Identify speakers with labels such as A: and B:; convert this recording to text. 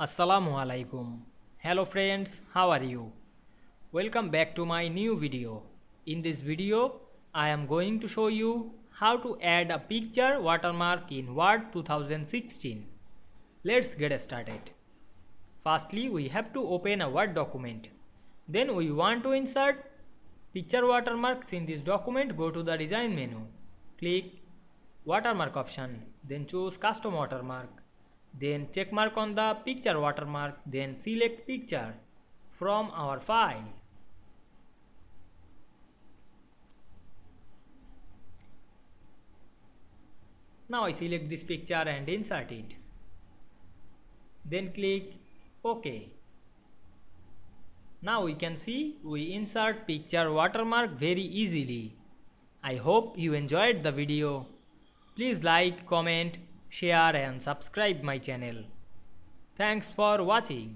A: Assalamu Walaikum. Hello friends, how are you? Welcome back to my new video. In this video, I am going to show you how to add a picture watermark in Word 2016. Let's get started. Firstly, we have to open a Word document. Then we want to insert picture watermarks in this document. Go to the design menu. Click watermark option. Then choose custom watermark. Then check mark on the picture watermark, then select picture from our file. Now I select this picture and insert it. Then click OK. Now we can see we insert picture watermark very easily. I hope you enjoyed the video. Please like, comment, share and subscribe my channel. Thanks for watching.